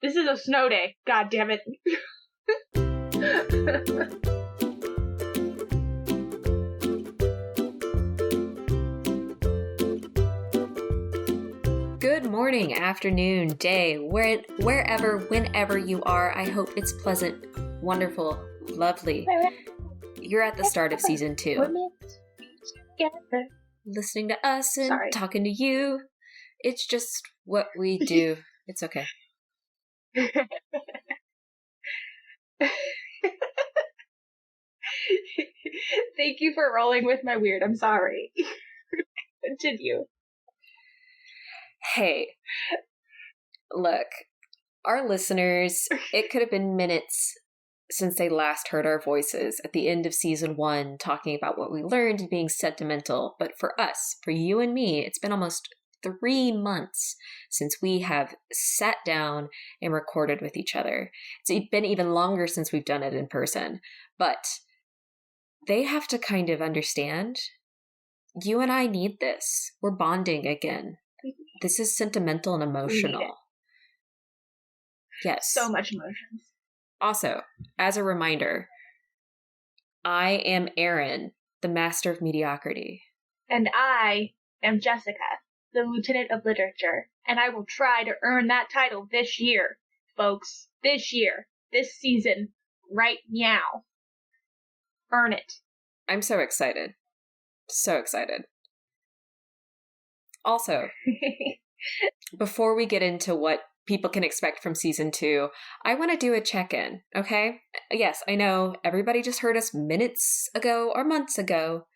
This is a snow day. God damn it. Good morning, afternoon, day, wherever, whenever you are. I hope it's pleasant, wonderful, lovely. You're at the start of season 2. Listening to us and talking to you. It's just what we do. It's okay. Thank you for rolling with my weird. I'm sorry. Continue. Hey, look, our listeners, it could have been minutes since they last heard our voices at the end of season 1 talking about what we learned and being sentimental. But for us, for you and me, it's been almost 3 months since we have sat down and recorded with each other. It's been even longer since we've done it in person. But they have to kind of understand, you and I need this. We're bonding again. This is sentimental and emotional. Yes. So much emotions. Also, as a reminder, I am Erin, the Master of Mediocrity. And I am Jessica, the Lieutenant of Literature. And I will try to earn that title this year, folks. This year. This season. Right now. Earn it. I'm so excited. So excited. Also, before we get into what people can expect from season 2, I want to do a check-in, okay? Yes, I know everybody just heard us minutes ago or months ago,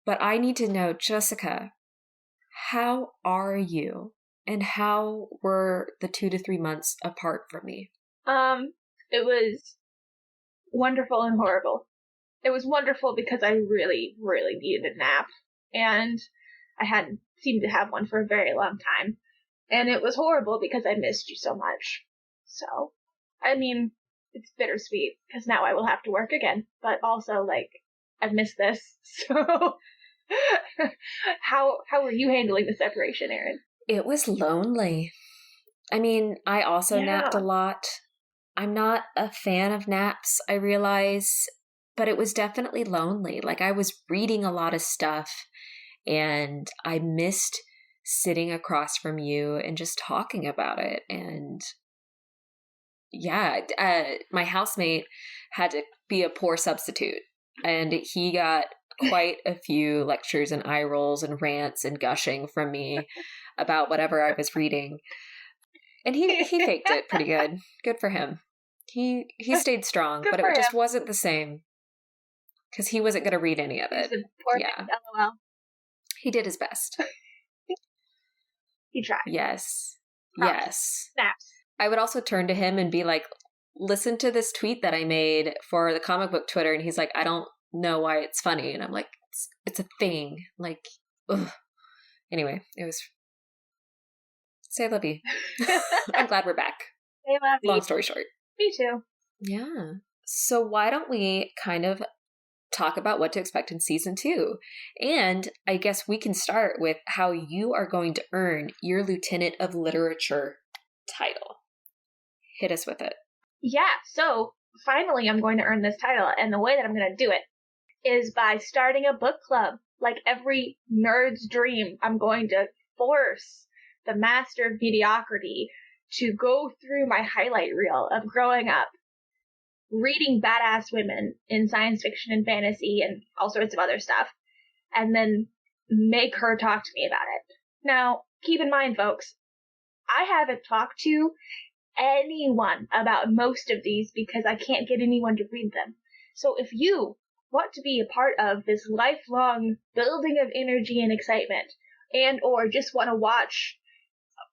but I need to know, Jessica, how are you? And how were the 2 to 3 months apart from me? It was wonderful and horrible. It was wonderful because I really, really needed a nap, and I hadn't seemed to have one for a very long time. And it was horrible because I missed you so much. So, I mean, it's bittersweet because now I will have to work again. But also, I've missed this. So, how were you handling the separation, Erin? It was lonely. I mean, I also napped a lot. I'm not a fan of naps, I realize, but it was definitely lonely. I was reading a lot of stuff, and I missed sitting across from you and just talking about it. And my housemate had to be a poor substitute, and he got quite a few lectures and eye rolls and rants and gushing from me about whatever I was reading. And he faked it pretty good. Good for him. He stayed strong, but it just wasn't the same because he wasn't going to read any of it. Yeah. LOL. He did his best. He tried. Yes. Props. Yes. Snaps. I would also turn to him and be like, listen to this tweet that I made for the comic book Twitter. And he's like, I don't know why it's funny. And I'm like, it's a thing. Ugh. Anyway, it was... Say I love you. I'm glad we're back. I love you. Long story short. Me too. Yeah. So why don't we kind of talk about what to expect in season 2? And I guess we can start with how you are going to earn your Lieutenant of Literature title. Hit us with it. Yeah, so finally I'm going to earn this title, and the way that I'm going to do it is by starting a book club. Like every nerd's dream, I'm going to force the Master of Mediocrity to go through my highlight reel of growing up, reading badass women in science fiction and fantasy and all sorts of other stuff, and then make her talk to me about it. Now, keep in mind, folks, I haven't talked to anyone about most of these because I can't get anyone to read them. So if you want to be a part of this lifelong building of energy and excitement, and or just want to watch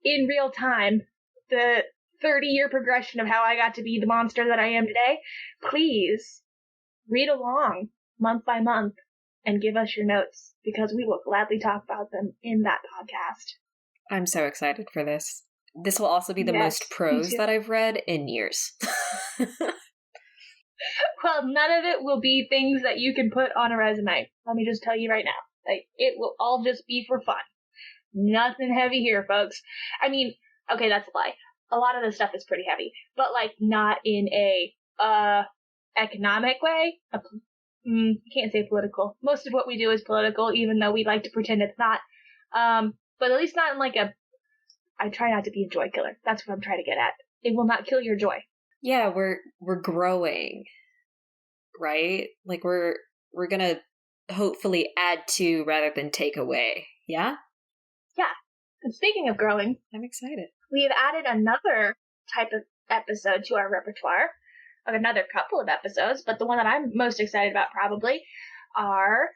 in real time the 30-year progression of how I got to be the monster that I am today, please read along month by month and give us your notes, because we will gladly talk about them in that podcast. I'm so excited for this. This will also be the most prose that I've read in years. Well, none of it will be things that you can put on a resume. Let me just tell you right now. It will all just be for fun. Nothing heavy here, folks. I mean, okay, that's a lie. a lot of the stuff is pretty heavy, but like not in a economic way. You can't say political. Most of what we do is political, even though we like to pretend it's not. But at least not in like I try not to be a joy killer. That's what I'm trying to get at. It will not kill your joy. Yeah, we're growing, right? Like we're gonna hopefully add to rather than take away. Yeah? Yeah. And speaking of growing, I'm excited. We have added another type of episode to our repertoire, of another couple of episodes, but the one that I'm most excited about probably are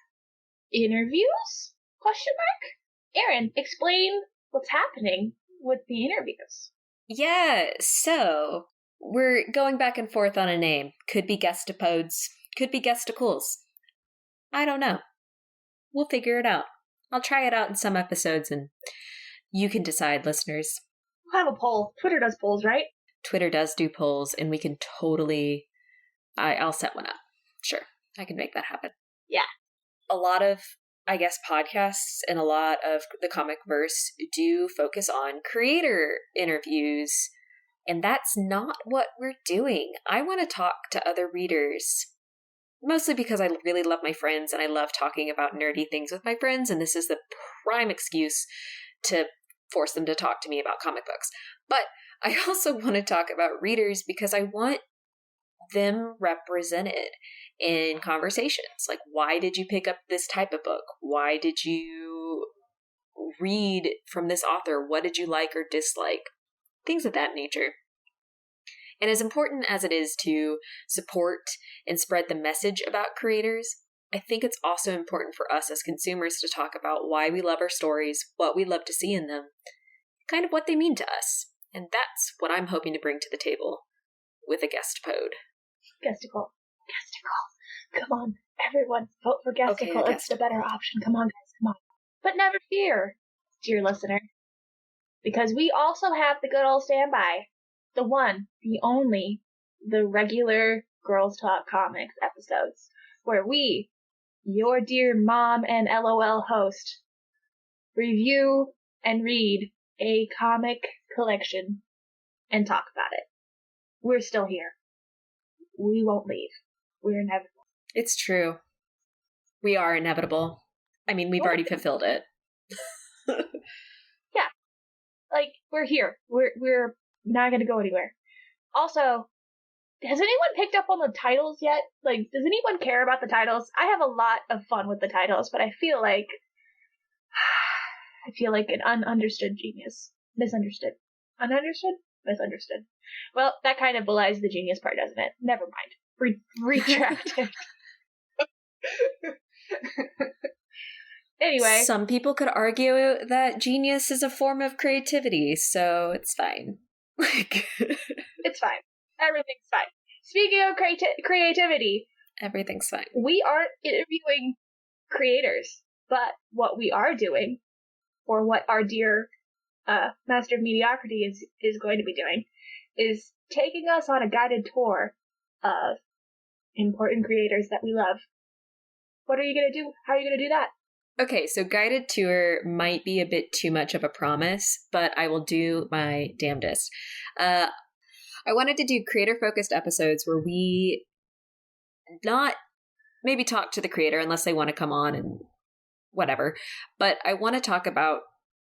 interviews? Question mark? Erin, explain what's happening with the interviews. Yeah, so we're going back and forth on a name. Could be Guestapodes, could be Guesticles. I don't know. We'll figure it out. I'll try it out in some episodes and you can decide, listeners. We'll have a poll. Twitter does polls, right? Twitter does do polls, and we can totally... I'll set one up. Sure, I can make that happen. Yeah. A lot of, I guess, podcasts and a lot of the comic verse do focus on creator interviews, and that's not what we're doing. I want to talk to other readers, mostly because I really love my friends, and I love talking about nerdy things with my friends, and this is the prime excuse to force them to talk to me about comic books. But I also want to talk about readers because I want them represented in conversations. Like, why did you pick up this type of book? Why did you read from this author? What did you like or dislike? Things of that nature. And as important as it is to support and spread the message about creators, I think it's also important for us as consumers to talk about why we love our stories, what we love to see in them, kind of what they mean to us. And that's what I'm hoping to bring to the table with a Guestapode. Guesticle. Come on, everyone, vote for Guesticle. Okay, it's the better option. Come on, guys, come on. But never fear, dear listener, because we also have the good old standby. The one, the only, the regular Girls Talk Comics episodes, where we, your dear mom and LOL host, review and read a comic collection and talk about it. We're still here. We won't leave. We're inevitable. It's true. We are inevitable. I mean, we've already fulfilled it. Yeah. Like, we're here. We're not gonna go anywhere. Also, has anyone picked up on the titles yet? Like, does anyone care about the titles? I have a lot of fun with the titles, but I feel like an ununderstood genius. Misunderstood. Ununderstood? Misunderstood. Well, that kind of belies the genius part, doesn't it? Never mind. Retract it. Anyway. Some people could argue that genius is a form of creativity, so it's fine. It's fine. Everything's fine. Speaking of creativity. Everything's fine. We aren't interviewing creators, but what we are doing, or what our dear Master of Mediocrity is going to be doing, is taking us on a guided tour of important creators that we love. What are you going to do? How are you going to do that? Okay, so guided tour might be a bit too much of a promise, but I will do my damnedest. I wanted to do creator-focused episodes where we not maybe talk to the creator unless they want to come on and whatever, but I want to talk about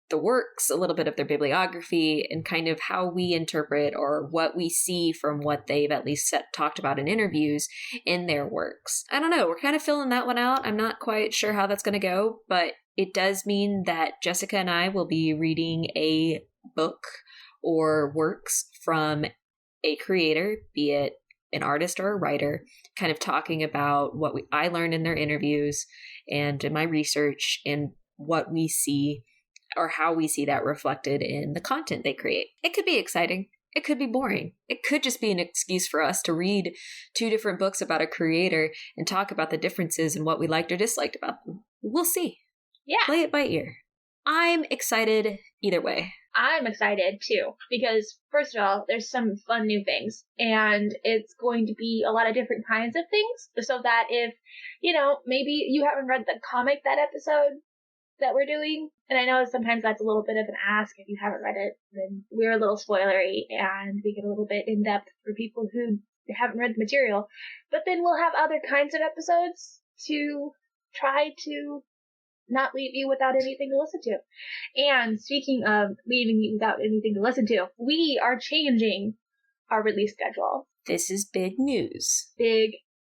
the works, a little bit of their bibliography, and kind of how we interpret or what we see from what they've at least talked about in interviews in their works. I don't know, we're kind of filling that one out. I'm not quite sure how that's going to go, but it does mean that Jessica and I will be reading a book or works from a creator, be it an artist or a writer, kind of talking about what I learned in their interviews and in my research and what we see or how we see that reflected in the content they create. It could be exciting. It could be boring. It could just be an excuse for us to read 2 different books about a creator and talk about the differences and what we liked or disliked about them. We'll see. Yeah. Play it by ear. I'm excited either way. I'm excited too, because first of all, there's some fun new things, and it's going to be a lot of different kinds of things, so that if, maybe you haven't read the comic that episode, that we're doing. And I know sometimes that's a little bit of an ask. If you haven't read it, then we're a little spoilery and we get a little bit in depth for people who haven't read the material. But then we'll have other kinds of episodes to try to not leave you without anything to listen to. And speaking of leaving you without anything to listen to, we are changing our release schedule. This is big news. Big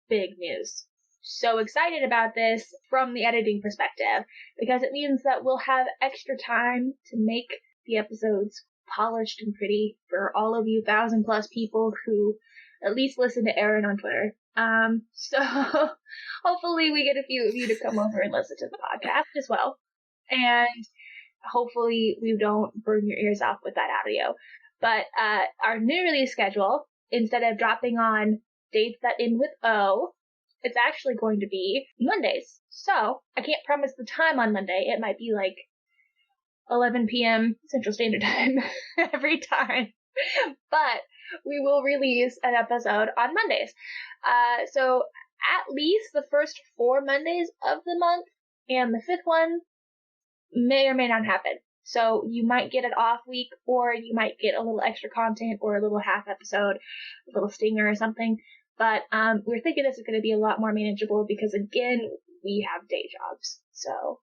news. So excited about this from the editing perspective, because it means that we'll have extra time to make the episodes polished and pretty for all of you 1,000+ people who at least listen to Erin on Twitter. So hopefully we get a few of you to come over and listen to the podcast as well. And hopefully we don't burn your ears off with that audio. But our new release schedule, instead of dropping on dates that end with O, it's actually going to be Mondays. So I can't promise the time on Monday. It might be like 11 p.m. Central Standard Time every time. But we will release an episode on Mondays. So at least the first 4 Mondays of the month and the 5th one may or may not happen. So you might get an off week, or you might get a little extra content, or a little half episode, a little stinger or something. But we're thinking this is going to be a lot more manageable because, again, we have day jobs. So,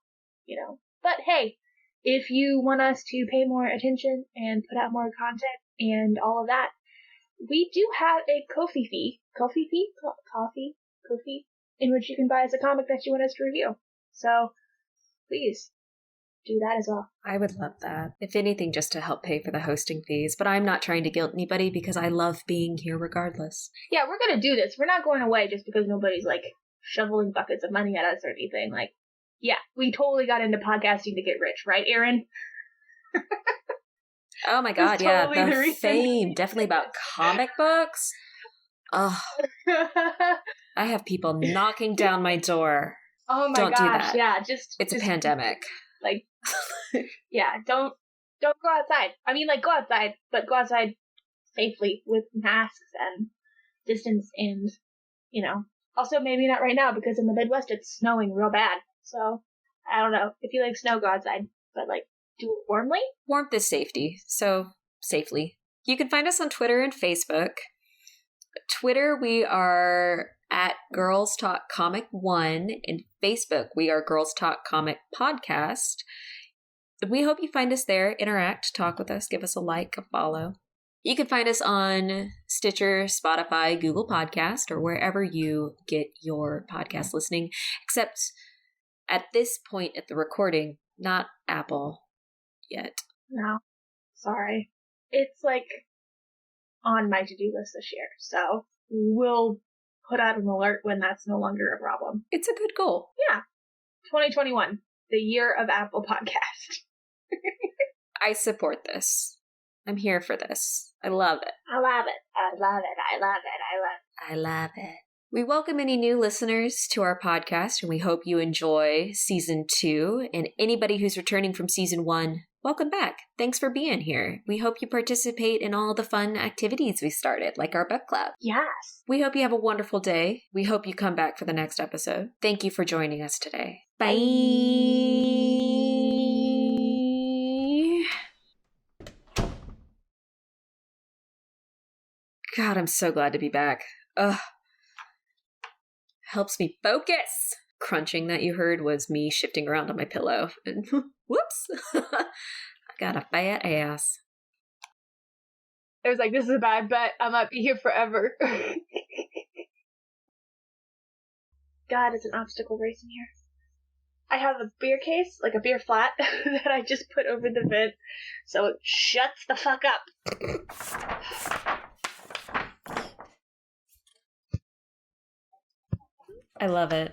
But hey, if you want us to pay more attention and put out more content and all of that, we do have a Ko-fi fee, in which you can buy us a comic that you want us to review. So please do that as well. I would love that. If anything, just to help pay for the hosting fees. But I'm not trying to guilt anybody because I love being here regardless. Yeah, we're going to do this. We're not going away just because nobody's shoveling buckets of money at us or anything. Yeah, we totally got into podcasting to get rich, right, Erin? Oh my god, yeah, the fame. Definitely about comic books. Oh, I have people knocking down my door. Oh my gosh, do that. Yeah, it's a pandemic. Yeah, don't go outside. I mean, go outside, but go outside safely with masks and distance and, also maybe not right now because in the Midwest it's snowing real bad. So, I don't know. If you like snow, go outside, but do it warmly. Warmth is safety, so safely. You can find us on Twitter and Facebook. Twitter, we are at Girls Talk Comic 1, and Facebook, we are Girls Talk Comic Podcast. We hope you find us there, interact, talk with us, give us a like, a follow. You can find us on Stitcher, Spotify, Google Podcast, or wherever you get your podcast listening, except at this point at the recording, not Apple yet. No, sorry. It's on my to-do list this year, so we'll put out an alert when that's no longer a problem. It's a good goal. Yeah. 2021, the year of Apple Podcast. I support this. I'm here for this. I love it. I love it. I love it. I love it. I love it. I love it. We welcome any new listeners to our podcast, and we hope you enjoy Season 2. And anybody who's returning from Season 1, welcome back. Thanks for being here. We hope you participate in all the fun activities we started, like our book club. Yes. We hope you have a wonderful day. We hope you come back for the next episode. Thank you for joining us today. Bye. God, I'm so glad to be back. Ugh. Helps me focus. Crunching that you heard was me shifting around on my pillow. And whoops. I got a fat ass. I was this is a bad bet. I might be here forever. God, it's an obstacle race in here. I have a beer case, a beer flat, that I just put over the vent, so it shuts the fuck up. I love it.